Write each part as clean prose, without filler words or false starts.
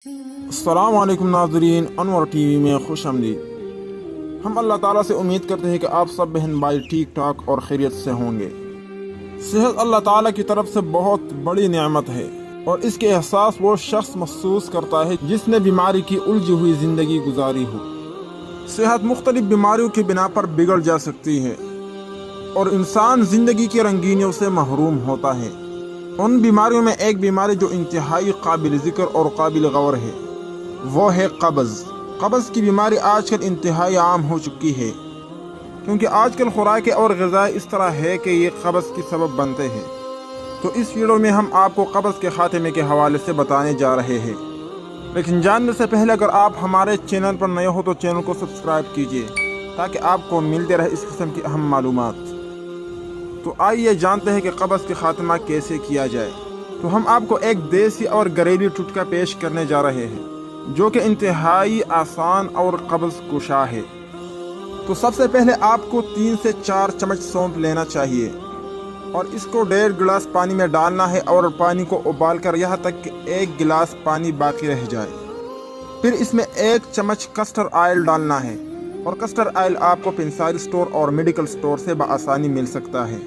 السلام علیکم ناظرین، انور ٹی وی میں خوش آمدید۔ ہم اللہ تعالیٰ سے امید کرتے ہیں کہ آپ سب بہن بھائی ٹھیک ٹھاک اور خیریت سے ہوں گے۔ صحت اللہ تعالیٰ کی طرف سے بہت بڑی نعمت ہے اور اس کے احساس وہ شخص محسوس کرتا ہے جس نے بیماری کی الجھی ہوئی زندگی گزاری ہو۔ صحت مختلف بیماریوں کی بنا پر بگڑ جا سکتی ہے اور انسان زندگی کی رنگینیوں سے محروم ہوتا ہے۔ ان بیماریوں میں ایک بیماری جو انتہائی قابل ذکر اور قابل غور ہے وہ ہے قبض۔ قبض کی بیماری آج کل انتہائی عام ہو چکی ہے کیونکہ آج کل خوراک اور غذائیں اس طرح ہے کہ یہ قبض کی سبب بنتے ہیں۔ تو اس ویڈیو میں ہم آپ کو قبض کے خاتمے کے حوالے سے بتانے جا رہے ہیں، لیکن جاننے سے پہلے اگر آپ ہمارے چینل پر نئے ہو تو چینل کو سبسکرائب کیجیے تاکہ آپ کو ملتے رہے اس قسم کی اہم معلومات۔ تو آئیے جانتے ہیں کہ قبض کے خاتمہ کیسے کیا جائے۔ تو ہم آپ کو ایک دیسی اور گھریلو ٹوٹکا پیش کرنے جا رہے ہیں جو کہ انتہائی آسان اور قبض کشا ہے۔ تو سب سے پہلے آپ کو 3 سے 4 چمچ سونف لینا چاہیے اور اس کو 1.5 گلاس پانی میں ڈالنا ہے اور پانی کو ابال کر یہاں تک کہ 1 گلاس پانی باقی رہ جائے۔ پھر اس میں 1 چمچ کسٹر آئل ڈالنا ہے اور کسٹر آئل آپ کو پنساری سٹور اور میڈیکل سٹور سے بآسانی مل سکتا ہے۔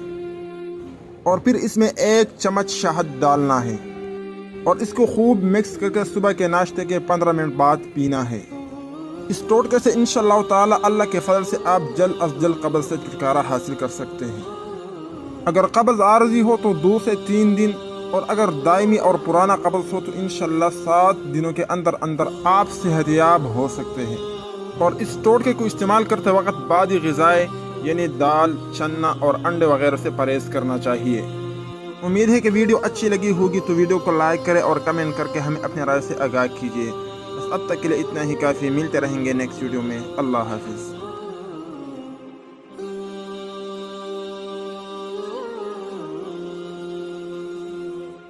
اور پھر اس میں 1 چمچ شہد ڈالنا ہے اور اس کو خوب مکس کر کے صبح کے ناشتے کے 15 منٹ بعد پینا ہے۔ اس ٹوٹکے سے انشاءاللہ تعالی اللہ کے فضل سے آپ جلد از جلد قبض سے چھٹکارا حاصل کر سکتے ہیں۔ اگر قبض عارضی ہو تو 2 سے 3 دن اور اگر دائمی اور پرانا قبض ہو تو انشاءاللہ 7 دنوں کے اندر آپ صحت یاب ہو سکتے ہیں۔ اور اس ٹوٹکے کو استعمال کرتے وقت بعضی غذائیں یعنی دال، چنا اور انڈے وغیرہ سے پرہیز کرنا چاہیے۔ امید ہے کہ ویڈیو اچھی لگی ہوگی تو ویڈیو کو لائک کریں اور کمنٹ کر کے ہمیں اپنے رائے سے آگاہ کیجیے۔ بس اب تک کے لیے اتنا ہی کافی، ملتے رہیں گے نیکسٹ ویڈیو میں۔ اللہ حافظ۔